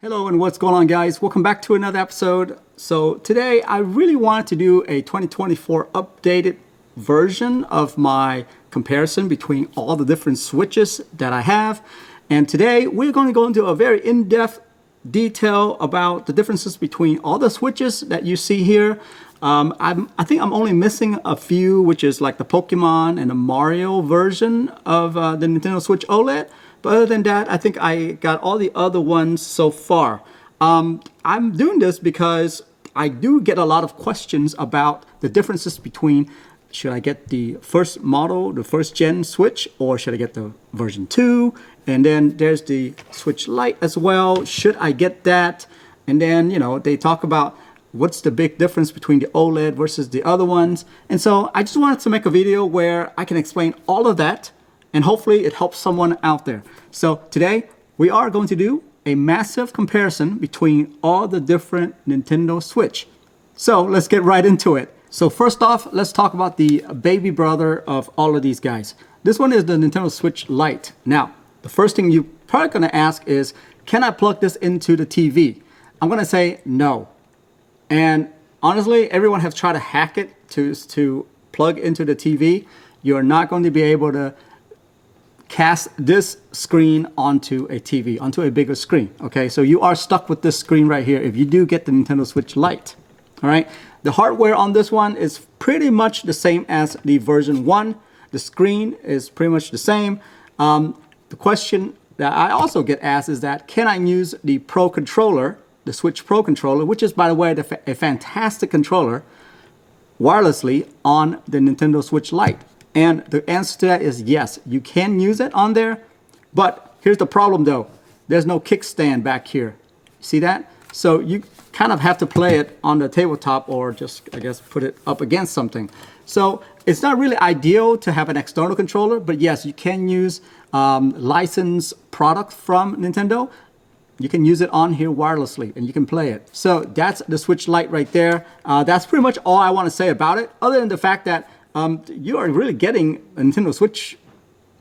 Hello and what's going on, guys? Welcome back to another episode. So today I really wanted to do a 2024 updated version of my comparison between all the different switches that I have. And today we're going to go into a very in-depth detail about the differences between all the switches that you see here. I think I'm only missing a few, which is like the Pokemon and the Mario version of the Nintendo Switch OLED. But other than that, I think I got all the other ones so far. I'm doing this because I do get a lot of questions about the differences between should I get the first model, the first gen Switch, or should I get the version 2? And then there's the Switch Lite as well. Should I get that? And then, you know, they talk about what's the big difference between the OLED versus the other ones. And so I just wanted to make a video where I can explain all of that. And hopefully it helps someone out there. So today we are going to do a massive comparison between all the different Nintendo Switch. So let's get right into it. So first off, let's talk about the baby brother of all of these guys. This one is the Nintendo Switch Lite. Now, the first thing you're probably going to ask is, can I plug this into the TV? I'm going to say no. And honestly, everyone has tried to hack it to plug into the TV. You're not going to be able to cast this screen onto a TV, onto a bigger screen. Okay, so you are stuck with this screen right here if you do get the Nintendo Switch Lite. All right, the hardware on this one is pretty much the same as the version 1. The screen is pretty much the same. The question that I also get asked is that, can I use the Pro controller, the Switch Pro controller, which is, by the way, a fantastic controller, wirelessly on the Nintendo Switch Lite? And the answer to that is yes, you can use it on there. But here's the problem though. There's no kickstand back here. See that? So you kind of have to play it on the tabletop or just, I guess, put it up against something. So it's not really ideal to have an external controller, but yes, you can use licensed product from Nintendo. You can use it on here wirelessly and you can play it. So that's the Switch Lite right there. That's pretty much all I want to say about it, other than the fact that you are really getting a Nintendo Switch,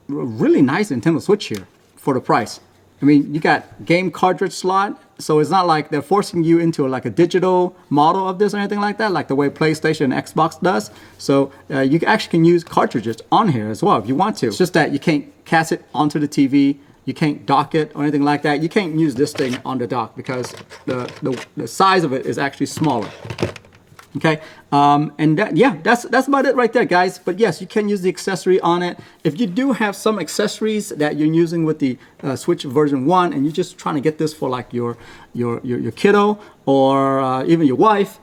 a really nice Nintendo Switch here for the price. I mean, you got game cartridge slot, so it's not like they're forcing you into like a digital model of this or anything like that, like the way PlayStation and Xbox does. So you actually can use cartridges on here as well if you want to. It's just that you can't cast it onto the TV. You can't dock it or anything like that. You can't use this thing on the dock because the size of it is actually smaller. Okay, and that's about it right there, guys. But yes, you can use the accessory on it. If you do have some accessories that you're using with the Switch version 1 and you're just trying to get this for like your kiddo or even your wife,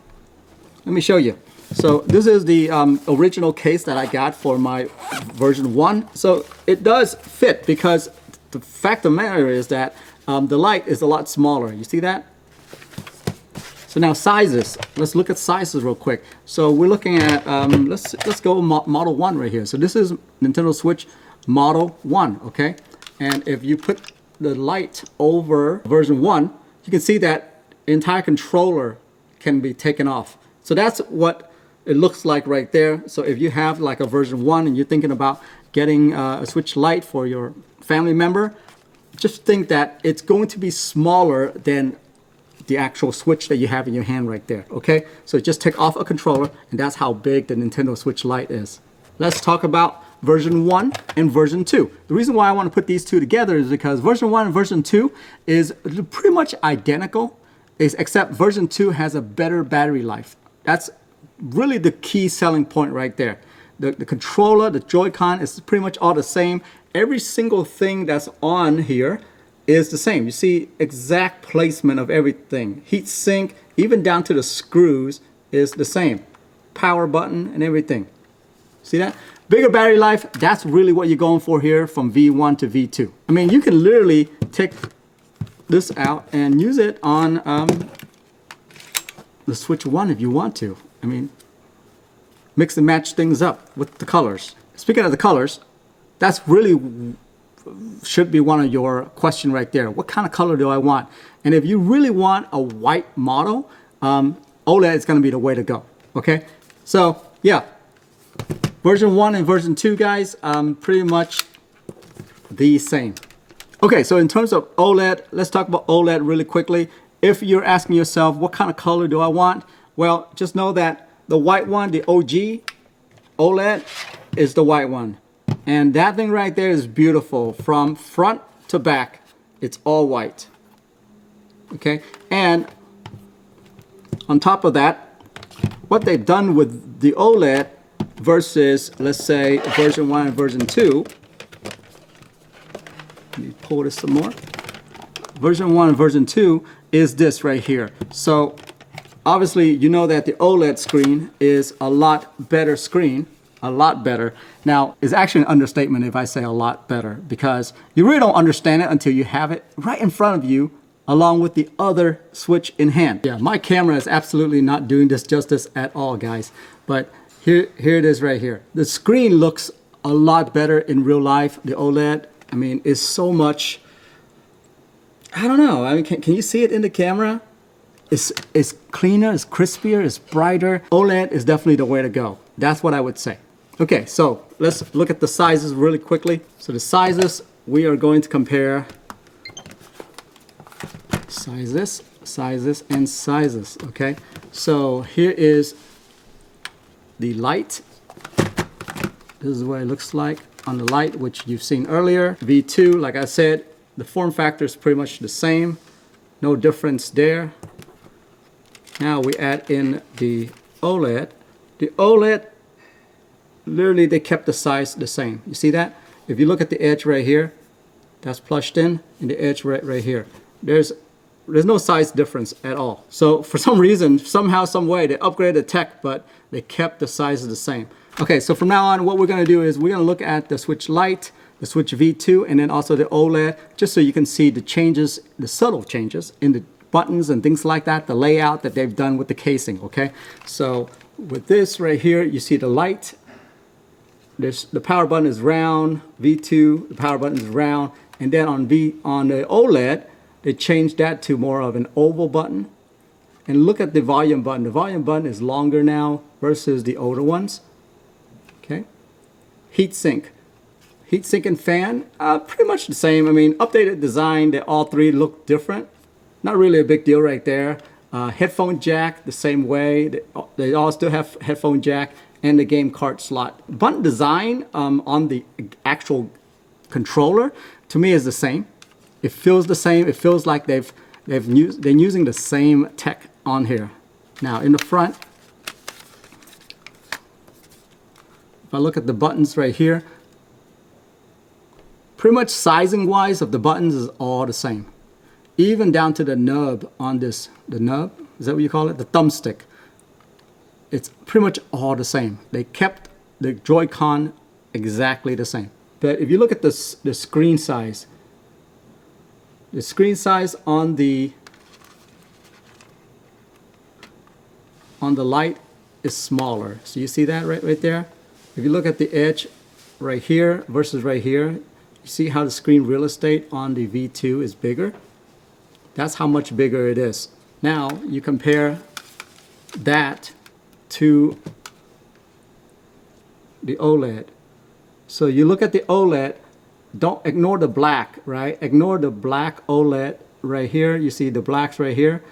let me show you. So this is the original case that I got for my version 1. So it does fit because the fact of the matter is that the Lite is a lot smaller. You see that? So now sizes, let's look at sizes real quick. So we're looking at, let's go Model 1 right here. So this is Nintendo Switch Model 1, okay? And if you put the Lite over version 1, you can see that the entire controller can be taken off. So that's what it looks like right there. So if you have like a version 1 and you're thinking about getting a Switch Lite for your family member, just think that it's going to be smaller than the actual Switch that you have in your hand right there, okay? So just take off a controller, and that's how big the Nintendo Switch Lite is. Let's talk about version 1 and version 2. The reason why I want to put these two together is because version 1 and version 2 is pretty much identical, except version 2 has a better battery life. That's really the key selling point right there. The controller, the Joy-Con is pretty much all the same. Every single thing that's on here is the same. You see exact placement of everything. Heat sink, even down to the screws, is the same. Power button and everything. See that? Bigger battery life, that's really what you're going for here from V1 to V2. I mean, you can literally take this out and use it on the Switch 1 if you want to. I mean, mix and match things up with the colors. Speaking of the colors, that's really should be one of your question right there. What kind of color do I want? And if you really want a white model, OLED is going to be the way to go. Okay, so yeah, version 1 and version 2, guys, pretty much the same. Okay, so in terms of OLED, let's talk about OLED really quickly. If you're asking yourself, what kind of color do I want? Well, just know that the white one, the OG OLED, is the white one. And that thing right there is beautiful. From front to back, it's all white. Okay, and on top of that, what they've done with the OLED versus, let's say, version 1 and version 2. Let me pull this some more. Version 1 and version 2 is this right here. So obviously you know that the OLED screen is a lot better screen, a lot better. Now, it's actually an understatement if I say a lot better, because you really don't understand it until you have it right in front of you along with the other Switch in hand. Yeah, my camera is absolutely not doing this justice at all, guys. But here it is right here. The screen looks a lot better in real life. The OLED, I mean, is so much, I don't know. I mean, can you see it in the camera? It's cleaner, it's crispier, it's brighter. OLED is definitely the way to go. That's what I would say. Okay, so let's look at the sizes really quickly. So the sizes, we are going to compare sizes, and sizes, okay? So here is the Lite. This is what it looks like on the Lite, which you've seen earlier. V2, like I said, the form factor is pretty much the same. No difference there. Now we add in the OLED. The OLED, literally they kept the size the same. You see that? If you look at the edge right here, that's plushed in, and the edge right here. There's no size difference at all. So for some reason, somehow, some way, they upgraded the tech, but they kept the sizes the same. Okay, so from now on, what we're gonna do is we're gonna look at the Switch Lite, the Switch V2, and then also the OLED, just so you can see the changes, the subtle changes in the buttons and things like that, the layout that they've done with the casing, okay? So with this right here, you see the Lite. The power button is round, V2, the power button is round, and then on the OLED, they changed that to more of an oval button. And look at the volume button. The volume button is longer now versus the older ones. Okay. Heat sink and fan, pretty much the same. I mean, updated design, they all three look different. Not really a big deal right there. Headphone jack, the same way. They all still have headphone jack and the game card slot. Button design on the actual controller, to me, is the same. It feels the same. It feels like they're using the same tech on here. Now in the front, if I look at the buttons right here, pretty much sizing wise of the buttons is all the same. Even down to the nub on this, the nub, is that what you call it? The thumbstick. It's pretty much all the same. They kept the Joy-Con exactly the same. But if you look at the screen size, the screen size on the Lite is smaller. So you see that right there? If you look at the edge right here versus right here, you see how the screen real estate on the V2 is bigger? That's how much bigger it is. Now you compare that to the OLED. So you look at the OLED, don't ignore the black, right? Ignore the black OLED right here. You see the blacks right here.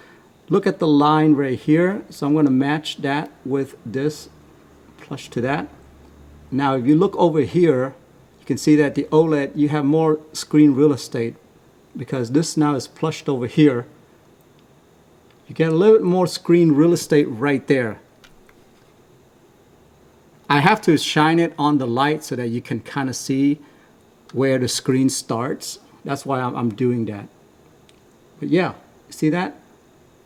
Look at the line right here. So I'm going to match that with this, plush to that. Now if you look over here, you can see that the OLED, you have more screen real estate because this now is plushed over here. You get a little bit more screen real estate right there. I have to shine it on the light so that you can kind of see where the screen starts. That's why I'm doing that. But yeah, see that?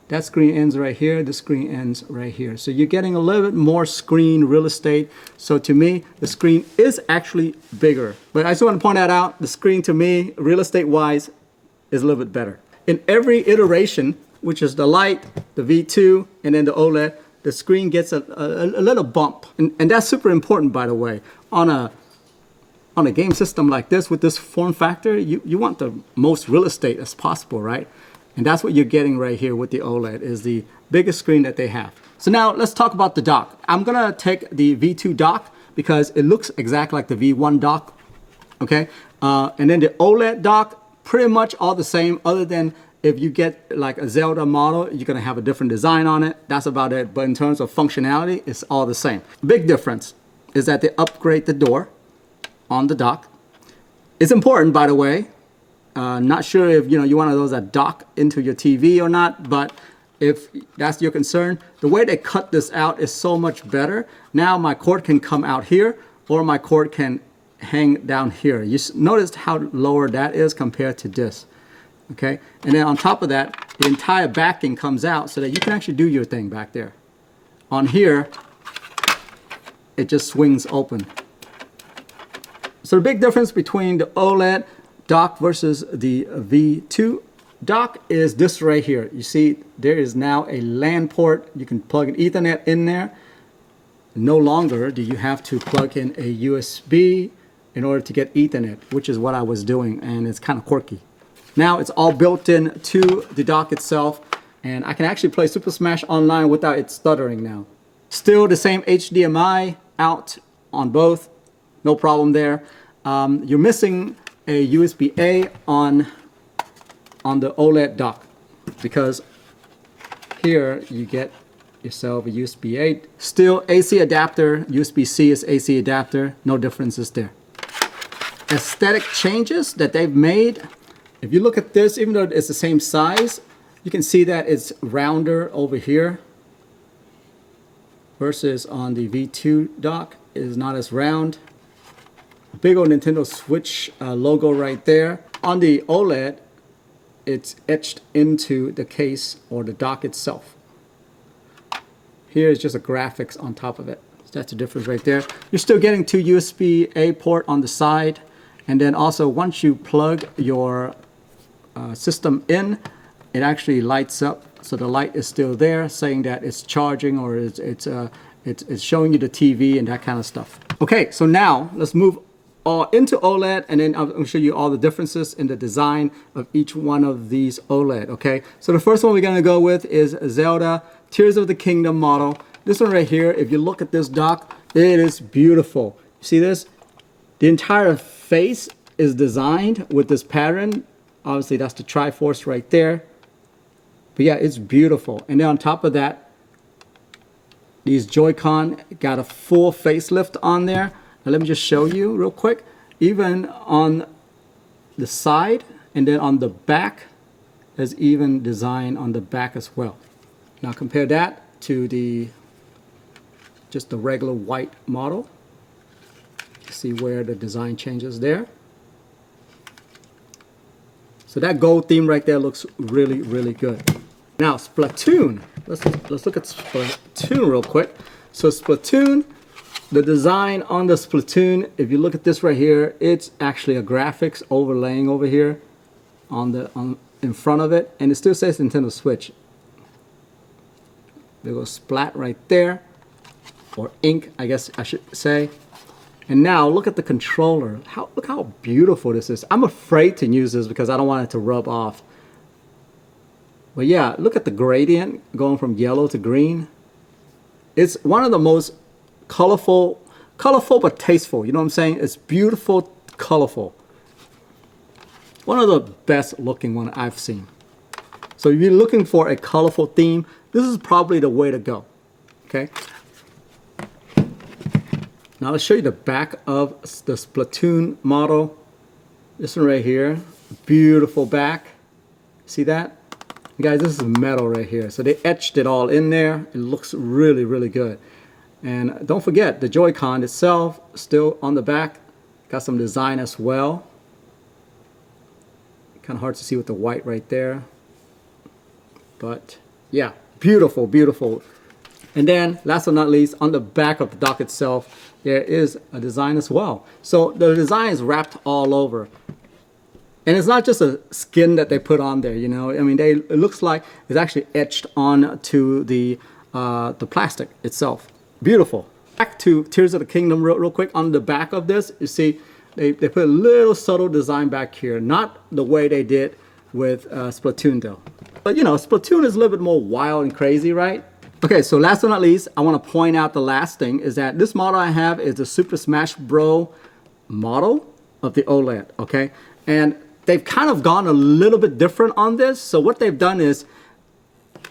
That screen ends right here, the screen ends right here. So you're getting a little bit more screen real estate. So to me, the screen is actually bigger. But I just want to point that out. The screen to me, real estate wise, is a little bit better. In every iteration, which is the Lite, the V2, and then the OLED, the screen gets a little bump. And that's super important, by the way. On a game system like this, with this form factor, you want the most real estate as possible, right? And that's what you're getting right here with the OLED, is the biggest screen that they have. So now let's talk about the dock. I'm gonna take the V2 dock because it looks exactly like the V1 dock, okay? And then the OLED dock, pretty much all the same, other than if you get like a Zelda model, you're gonna have a different design on it. That's about it. But in terms of functionality, it's all the same. Big difference is that they upgrade the door on the dock. It's important, by the way. Not sure if you're one of those that dock into your TV or not, but if that's your concern, the way they cut this out is so much better. Now my cord can come out here, or my cord can hang down here. You notice how lower that is compared to this. Okay, and then on top of that, the entire backing comes out so that you can actually do your thing back there. On here, it just swings open. So the big difference between the OLED dock versus the V2 dock is this right here. You see, there is now a LAN port. You can plug an Ethernet in there. No longer do you have to plug in a USB in order to get Ethernet, which is what I was doing, and it's kind of quirky. Now it's all built in to the dock itself, and I can actually play Super Smash Online without it stuttering now. Still the same HDMI out on both, no problem there. You're missing a USB-A on the OLED dock, because here you get yourself a USB-A. Still AC adapter, USB-C is AC adapter, no differences there. Aesthetic changes that they've made. If you look at this, even though it's the same size, you can see that it's rounder over here versus on the V2 dock. It is not as round. Big old Nintendo Switch logo right there. On the OLED, it's etched into the case or the dock itself. Here is just a graphics on top of it. So that's the difference right there. You're still getting 2 USB-A port on the side. And then also once you plug your system in, it actually lights up. So the light is still there, saying that it's charging, or it's showing you the TV and that kind of stuff. Okay, so now let's move into OLED, and then I'll show you all the differences in the design of each one of these OLED. Okay, so the first one we're gonna go with is Zelda Tears of the Kingdom model. This one right here, if you look at this dock, it is beautiful. You see this? The entire face is designed with this pattern. Obviously, that's the Triforce right there. But yeah, it's beautiful. And then on top of that, these Joy-Con got a full facelift on there. Now let me just show you real quick. Even on the side and then on the back, there's even design on the back as well. Now compare that to just the regular white model. See where the design changes there. So that gold theme right there looks really, really good. Now Splatoon. Let's look at Splatoon real quick. So Splatoon, the design on the Splatoon, if you look at this right here, it's actually a graphics overlaying over here in front of it, and it still says Nintendo Switch. There goes Splat right there, or ink, I guess I should say. And now look at the controller. Look how beautiful this is. I'm afraid to use this because I don't want it to rub off. But yeah, look at the gradient going from yellow to green. It's one of the most colorful but tasteful. You know what I'm saying? It's beautiful, colorful. One of the best looking one I've seen. So if you're looking for a colorful theme, this is probably the way to go. Okay. Now let's show you the back of the Splatoon model. This one right here, beautiful back. See that? Guys, this is metal right here. So they etched it all in there. It looks really, really good. And don't forget, the Joy-Con itself, still on the back, got some design as well. Kind of hard to see with the white right there. But yeah, beautiful, beautiful. And then, last but not least, on the back of the dock itself, there is a design as well. So the design is wrapped all over. And it's not just a skin that they put on there, you know. I mean, it looks like it's actually etched onto the plastic itself. Beautiful. Back to Tears of the Kingdom real quick. On the back of this, you see, they put a little subtle design back here. Not the way they did with Splatoon though. But you know, Splatoon is a little bit more wild and crazy, right? Okay, so last but not least, I want to point out the last thing is that this model I have is the Super Smash Bros. Model of the OLED, okay? And they've kind of gone a little bit different on this. So what they've done is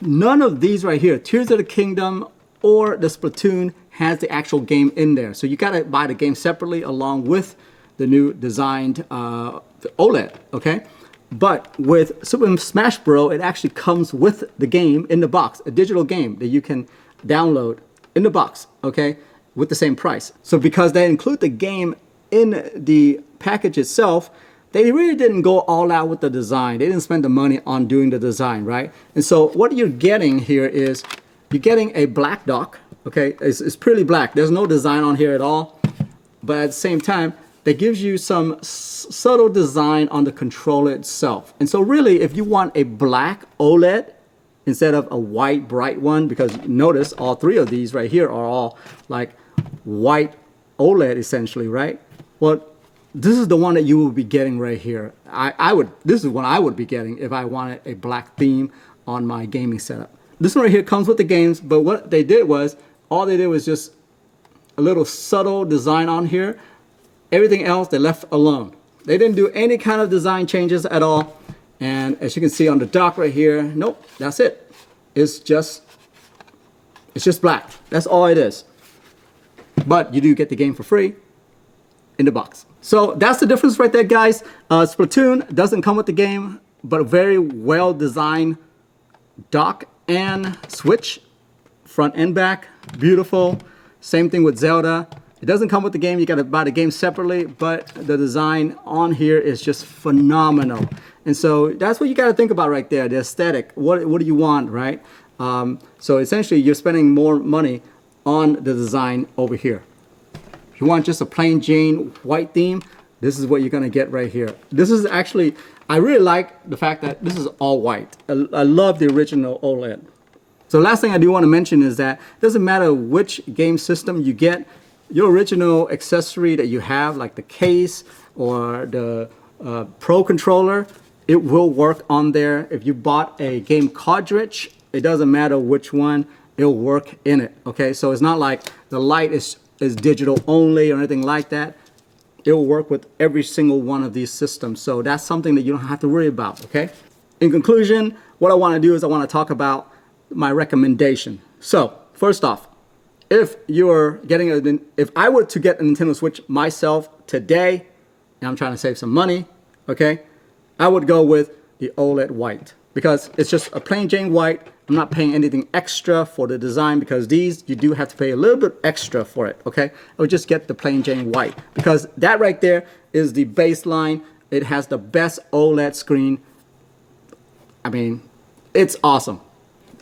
none of these right here, Tears of the Kingdom or the Splatoon, has the actual game in there. So you gotta buy the game separately along with the new designed OLED, okay? But with Super Smash Bros, it actually comes with the game in the box, a digital game that you can download in the box, okay? With the same price. So because they include the game in the package itself, they really didn't go all out with the design. They didn't spend the money on doing the design, right? And so what you're getting here is you're getting a black dock, okay? It's pretty black. There's no design on here at all. But at the same time, that gives you some subtle design on the controller itself. And so really, if you want a black OLED instead of a white bright one, because notice all three of these right here are all like white OLED essentially, right? Well, this is the one that you will be getting right here. This is what I would be getting if I wanted a black theme on my gaming setup. This one right here comes with the games, but what they did was, all they did was just a little subtle design on here. Everything else they left alone. They didn't do any kind of design changes at all. And as you can see on the dock right here, nope, that's it. It's just black. That's all it is. But you do get the game for free in the box. So that's the difference right there, guys. Splatoon doesn't come with the game, but a very well designed dock and switch, front and back, beautiful. Same thing with Zelda. It doesn't come with the game. You got to buy the game separately, but the design on here is just phenomenal. And so that's what you got to think about right there, the aesthetic. What do you want, right? So essentially, you're spending more money on the design over here. If you want just a plain Jane white theme, this is what you're going to get right here. This is actually, I really like the fact that this is all white. I love the original OLED. So last thing I do want to mention is that it doesn't matter which game system you get, your original accessory that you have, like the case or the Pro controller, it will work on there. If you bought a game cartridge, it doesn't matter which one, it'll work in it, okay? So it's not like the Lite is digital only or anything like that. It will work with every single one of these systems. So that's something that you don't have to worry about, okay? In conclusion, what I want to do is I want to talk about my recommendation. So first off, if I were to get a Nintendo Switch myself today, and I'm trying to save some money, okay, I would go with the OLED white because it's just a plain Jane white. I'm not paying anything extra for the design because these, you do have to pay a little bit extra for it, okay? I would just get the plain Jane white because that right there is the baseline. It has the best OLED screen. I mean, it's awesome.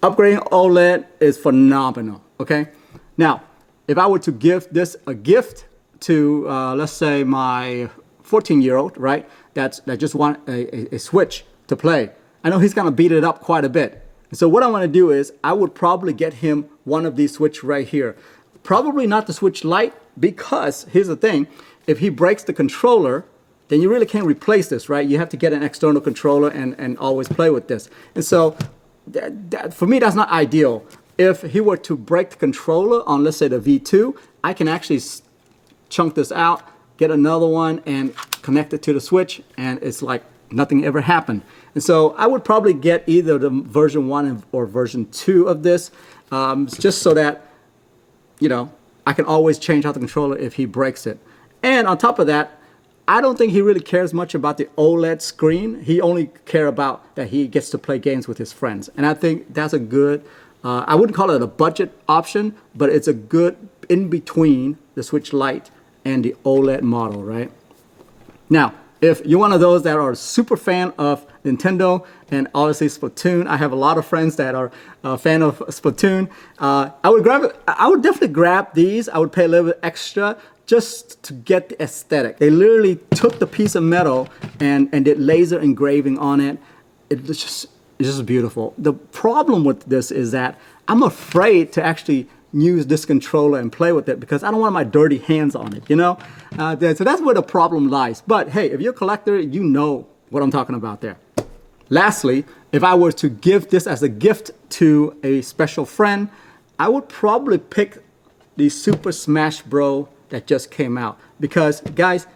Upgrading OLED is phenomenal, okay? Now, if I were to give this a gift to, let's say, my 14-year-old, right, that just want a Switch to play, I know he's going to beat it up quite a bit. And so what I want to do is I would probably get him one of these Switch right here. Probably not the Switch Lite because, here's the thing, if he breaks the controller, then you really can't replace this, right? You have to get an external controller and always play with this. And so for me, that's not ideal. If he were to break the controller on, let's say, the V2, I can actually chunk this out, get another one, and connect it to the Switch, and it's like nothing ever happened. And so I would probably get either the version 1 or version 2 of this, just so that, you know, I can always change out the controller if he breaks it. And on top of that, I don't think he really cares much about the OLED screen. He only cares about that he gets to play games with his friends. And I think that's a good, I wouldn't call it a budget option, but it's a good in between the Switch Lite and the OLED model, right? Now, if you're one of those that are a super fan of Nintendo and obviously Splatoon, I have a lot of friends that are a fan of Splatoon. I would definitely grab these. I would pay a little bit extra just to get the aesthetic. They literally took the piece of metal and did laser engraving on it. It's just beautiful. The problem with this is that I'm afraid to actually use this controller and play with it because I don't want my dirty hands on it, you know? So that's where the problem lies. But hey, if you're a collector, you know what I'm talking about there. Lastly, if I were to give this as a gift to a special friend, I would probably pick the Super Smash Bros. That just came out. Because guys,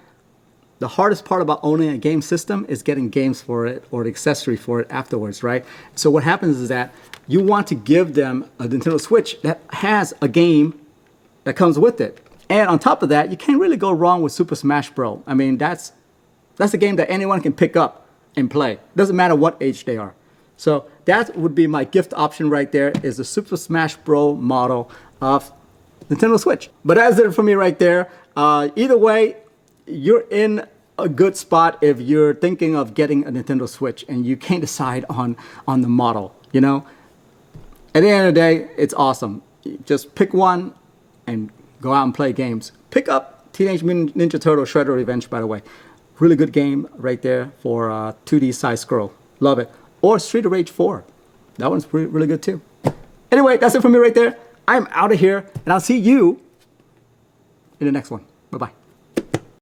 the hardest part about owning a game system is getting games for it or the accessory for it afterwards, right? So what happens is that you want to give them a Nintendo Switch that has a game that comes with it. And on top of that, you can't really go wrong with Super Smash Bros. I mean, that's a game that anyone can pick up and play. Doesn't matter what age they are. So that would be my gift option right there, is the Super Smash Bros. Model of Nintendo Switch. But that's it for me right there. Either way, you're in a good spot if you're thinking of getting a Nintendo Switch and you can't decide on the model, you know? At the end of the day, it's awesome. Just pick one and go out and play games. Pick up Teenage Mutant Ninja Turtle Shredder Revenge, by the way. Really good game right there for 2D side scroll. Love it. Or Street of Rage 4. That one's really good too. Anyway, that's it for me right there. I'm out of here, and I'll see you in the next one. Bye-bye.